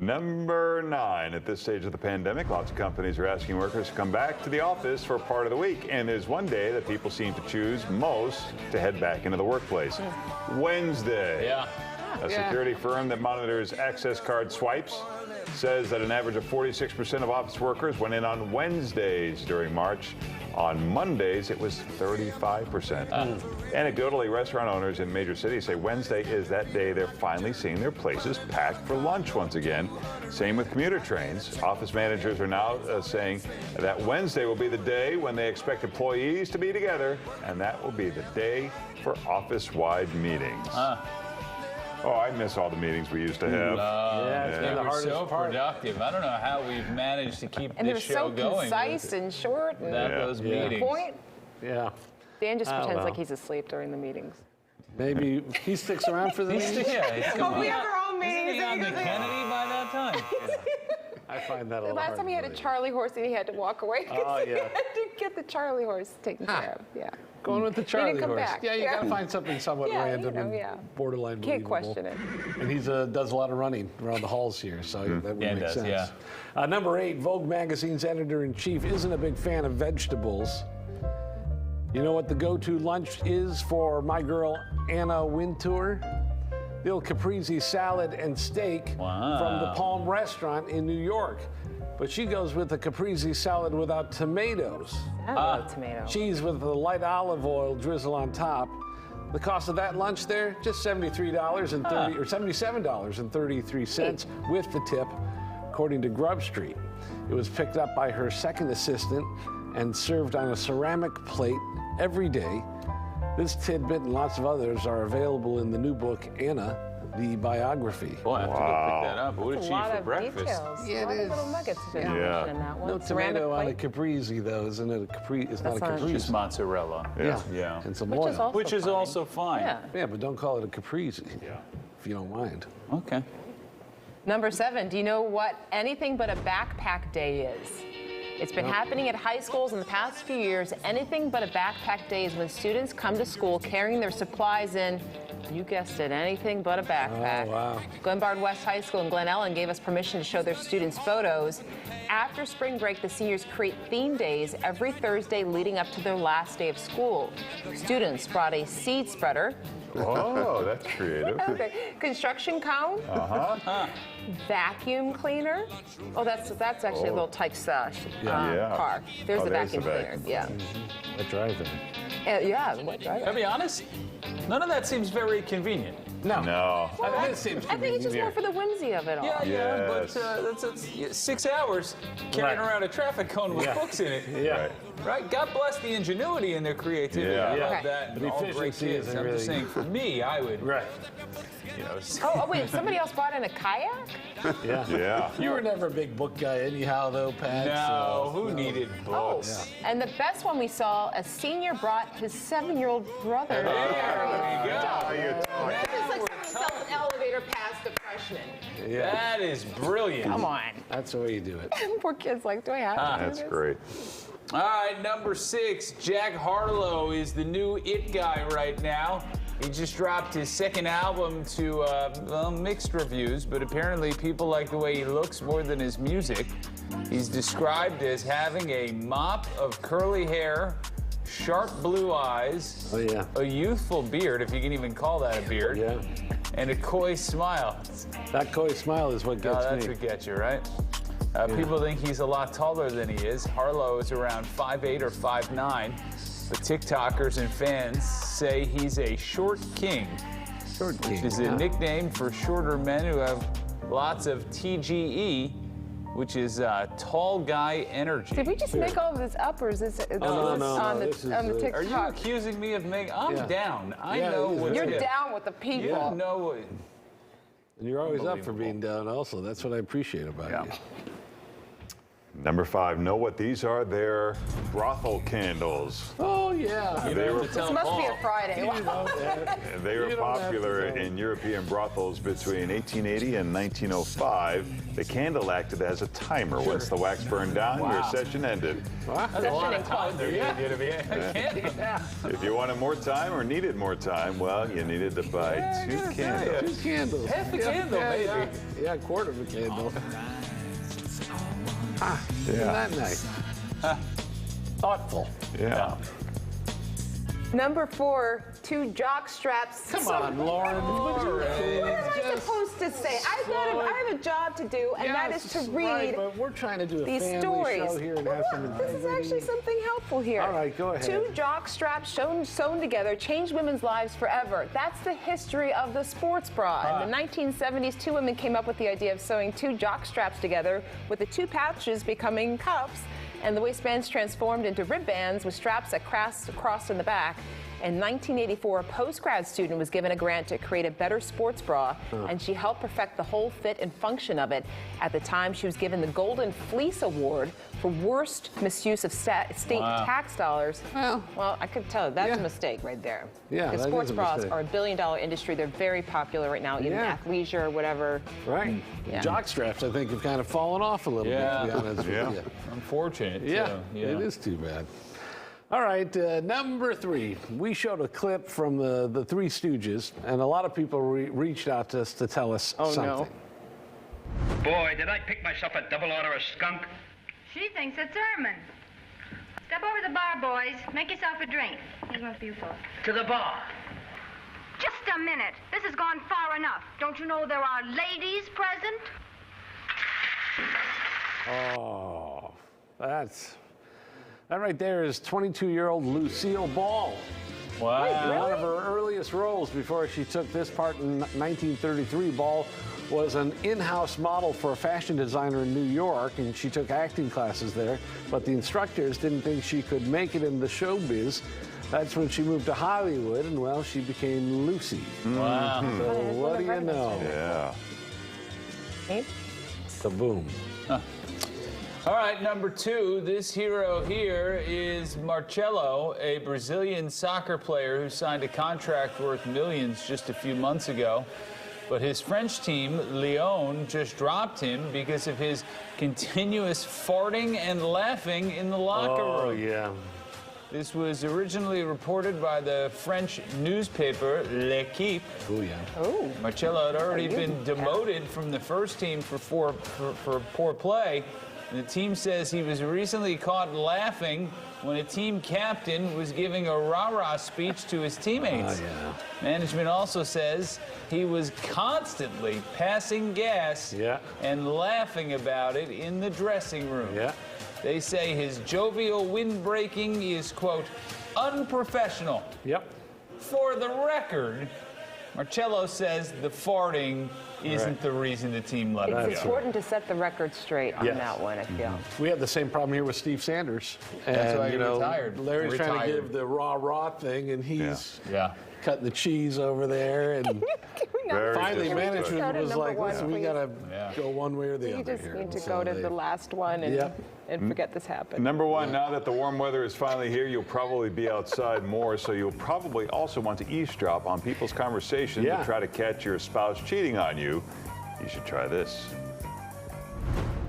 Number 9, at this stage of the pandemic, lots of companies are asking workers to come back to the office for part of the week. And there's one day that people seem to choose most to head back into the workplace. Wednesday. Yeah. A security firm that monitors access card swipes says that an average of 46% of office workers went in on Wednesdays during March. On Mondays, it was 35%. Anecdotally, restaurant owners in major cities say Wednesday is that day they're finally seeing their places packed for lunch once again. Same with commuter trains. Office managers are now saying that Wednesday will be the day when they expect employees to be together, and that will be the day for office-wide meetings. Oh, I miss all the meetings we used to have. They were so productive. I don't know how we've managed to keep And this show they're so going. concise and short. And Those meetings. point. Yeah. Dan just pretends like he's asleep during the meetings. Maybe he sticks around for the meeting. We have our own meetings. Isn't he on the Kennedy by that time? I find that a The little last hard time he had to a believe. Charlie horse and he had to walk away. Oh, He yeah. had to get the Charlie horse taken care of. Yeah. Going with the Charlie come horse. back. Yeah, you Yeah. gotta find something somewhat Yeah, random you know, and yeah. borderline Can't believable. question it. And he does a lot of running around the halls here, so that would Yeah, he make does, sense. yeah. Number 8, Vogue magazine's editor-in-chief isn't a big fan of vegetables. You know what the go-to lunch is for my girl Anna Wintour? The old caprese salad and steak from the Palm Restaurant in New York. But she goes with the caprese salad without tomatoes. I love tomato. Cheese with a light olive oil drizzle on top. The cost of that lunch there, just $73.30 or $77.33 with the tip, according to Grub Street. It was picked up by her second assistant and served on a ceramic plate every day. This tidbit and lots of others are available in the new book, Anna, the biography. Boy, I have to go pick that up. What did A she eat lot for of breakfast? details. Yeah, a lot it of little is. nuggets to Yeah. mention in that one. No Ceramic tomato on a plate. caprese, though, isn't it? It's not a That's not- caprese. Just mozzarella. Yeah. And some Which oil. is also Which is fine. also fine. Yeah. Yeah, but don't call it a caprese. If you don't mind. Okay. Number 7, do you know what anything but a backpack day is? It's been happening at high schools in the past few years. Anything but a backpack day is when students come to school carrying their supplies in, you guessed it, anything but a backpack. Oh, wow. Glenbard West High School in Glen Ellen gave us permission to show their students photos. After spring break, the seniors create theme days every Thursday leading up to their last day of school. Students brought a seed spreader, Oh, that's creative. construction cone, vacuum cleaner. Oh, that's actually a little type Yeah. car. There's Oh, the there's vacuum the cleaner. vacuum. Yeah. A drive-in. Yeah. What driver? I'll be honest, none of that seems very convenient. No. That seems I think it's just more for the whimsy of it all. Yeah, Yes. but that's 6 hours carrying Right. around a traffic cone with Yeah. books in it. Yeah. Right. Right? God bless the ingenuity and their creativity. Yeah. I love Okay. that. But And all great efficiency kids. isn't I'm just really- saying, for me, I would, Right. you know. Oh, wait, somebody else brought in a kayak? Yeah. Yeah. You were never a big book guy anyhow, though, Pat. No, so- who needed books? And the best one we saw, a senior brought his 7-year-old brother. There you go. It's like someone sells an elevator pass to freshmen. Yeah. That is brilliant. Come on. That's the way you do it. Poor kid's like, do I have to do That's this? great. All right, number 6, Jack Harlow is the new it guy right now. He just dropped his second album to mixed reviews, but apparently people like the way he looks more than his music. He's described as having a mop of curly hair, sharp blue eyes, Oh, yeah. a youthful beard, if you can even call that a beard, Yeah. and a coy smile. That coy smile is what Oh, gets that's me. what gets you, right? People think he's a lot taller than he is. Harlow is around 5'8" or 5'9". But TikTokers and fans say he's a short king, Short king. which is a nickname for shorter men who have lots of TGE, which is tall guy energy. Did we just make all of this up, or is this no, on no, the this is, on the Are TikTok? Are you accusing me of making? I'm Yeah. down. I Yeah, know it is. what's You're hip. down with the people. You know what? And you're always up for being down also. That's what I appreciate about you. Number 5, know what these are? They're brothel candles. Oh, yeah. They were, This must be a Friday. You know that. they were You don't have to popular tell in European brothels between 1880 and 1905. The candle acted as a timer. Once the wax burned down, your session ended. Wow. That's a lot of time there. Yeah. If you wanted more time or needed more time, well, you needed to buy 2 candles. 2 candles. Half a candle, maybe. Yeah, a quarter of a candle. Isn't that nice? Thoughtful. Yeah. Number 4, 2 jock straps. Come on, Lauren. What am I supposed to say? I have a job to do, and that is to read Right, but we're trying to do a these family stories. show here and have some This is actually something helpful here. All right, go ahead. 2 jock straps sewn together changed women's lives forever. That's the history of the sports bra. In the 1970s, 2 women came up with the idea of sewing 2 jock straps together, with the 2 pouches becoming cups, and the waistbands transformed into rib bands with straps that crossed in the back. In 1984, a post-grad student was given a grant to create a better sports bra, and she helped perfect the whole fit and function of it. At the time, she was given the Golden Fleece Award for worst misuse of state tax dollars. Well, I could tell that's a mistake right there. Yeah, because that sports is a bras mistake. are a billion-dollar industry. They're very popular right now, even athleisure or whatever. Right. Yeah. Jock straps, I think, have kind of fallen off a little bit, to be honest with you. Unfortunate. Yeah, it is too bad. All right, number 3. We showed a clip from the Three Stooges, and a lot of people reached out to us to tell us something. No. Boy, did I pick myself a double order of skunk. She thinks it's Ermine. Step over to the bar, boys. Make yourself a drink. Here's one for you folks. To the bar. Just a minute. This has gone far enough. Don't you know there are ladies present? Oh, that right there is 22-year-old Lucille Ball. Wow. One of her earliest roles before she took this part in 1933, Ball was an in-house model for a fashion designer in New York, and she took acting classes there, but the instructors didn't think she could make it in the showbiz. That's when she moved to Hollywood, and, well, she became Lucy. Wow. So what do you know? Yeah. Kaboom. All right, number 2, this hero here is Marcelo, a Brazilian soccer player who signed a contract worth millions just a few months ago. But his French team, Lyon, just dropped him because of his continuous farting and laughing in the locker room. Oh, yeah. This was originally reported by the French newspaper L'Equipe. Oh, yeah. Oh. Marcelo had already been demoted from the first team for poor play. And the team says he was recently caught laughing when a team captain was giving a rah-rah speech to his teammates. Oh, yeah. Management also says he was constantly passing gas and laughing about it in the dressing room. Yeah. They say his jovial windbreaking is, quote, unprofessional. Yep. For the record, Marcelo says the farting isn't the reason the team let him go. It's important to set the record straight on Yes. that one, I feel. We have the same problem here with Steve Sanders. That's And, why he you know, retired. Larry's trying to Retired. give the raw thing, and he's Yeah. cutting the cheese over there. And Very finally, disrespectful. management Start at was number like, one, listen, we please. got to Yeah. go one way or the You other just here. need to So go to they- the last one and forget this happened. Number 1, now that the warm weather is finally here, you'll probably be outside more, so you'll probably also want to eavesdrop on people's conversations to try to catch your spouse cheating on you. You should try this.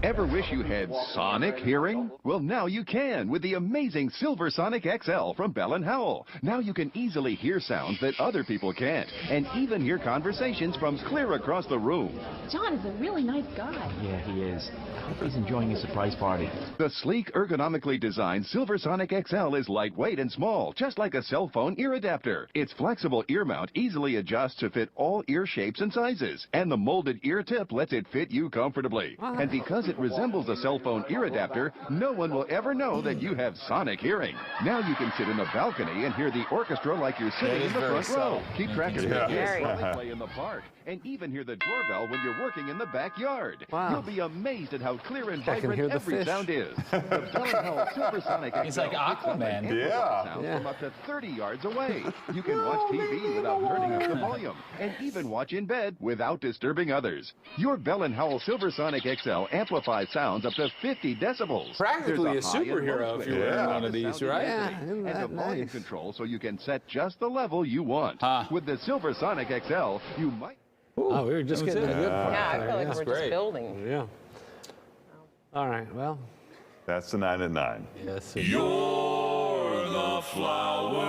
Ever wish you had sonic hearing? Well, now you can with the amazing Silver Sonic XL from Bell & Howell. Now you can easily hear sounds that other people can't, and even hear conversations from clear across the room. John is a really nice guy. Yeah, he is. I hope he's enjoying his surprise party. The sleek, ergonomically designed Silver Sonic XL is lightweight and small, just like a cell phone ear adapter. Its flexible ear mount easily adjusts to fit all ear shapes and sizes, and the molded ear tip lets it fit you comfortably. And because it resembles a cell phone ear adapter, no one will ever know that you have sonic hearing. Now you can sit in the balcony and hear the orchestra like you're sitting in the front row. Keep track of your kids while they play in the park, and even hear the doorbell when you're working in the backyard. Wow. You'll be amazed at how clear and I can hear vibrant the every fish. sound is. The Bell & Howell Silver Sonic XL He's like picks up an Aquaman. amplified sound from up to 30 yards away. You can watch TV without turning up the volume, and even watch in bed without disturbing others. Your Bell & Howell Silver Sonic XL amplifies amplify sounds up to 50 decibels. Practically a There's high and low superhero if you switch were Yeah. one of these, right? Yeah, isn't and that a volume nice? control so you can set just the level you want. Huh. With the Silversonic XL, you might. Oh, we were just that was getting to the it. good part. Yeah, I there, feel like yeah. we're great. just building. Yeah. All right, well. That's the 9 at 9. Yes. You're the flower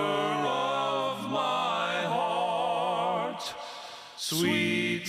of my heart, sweet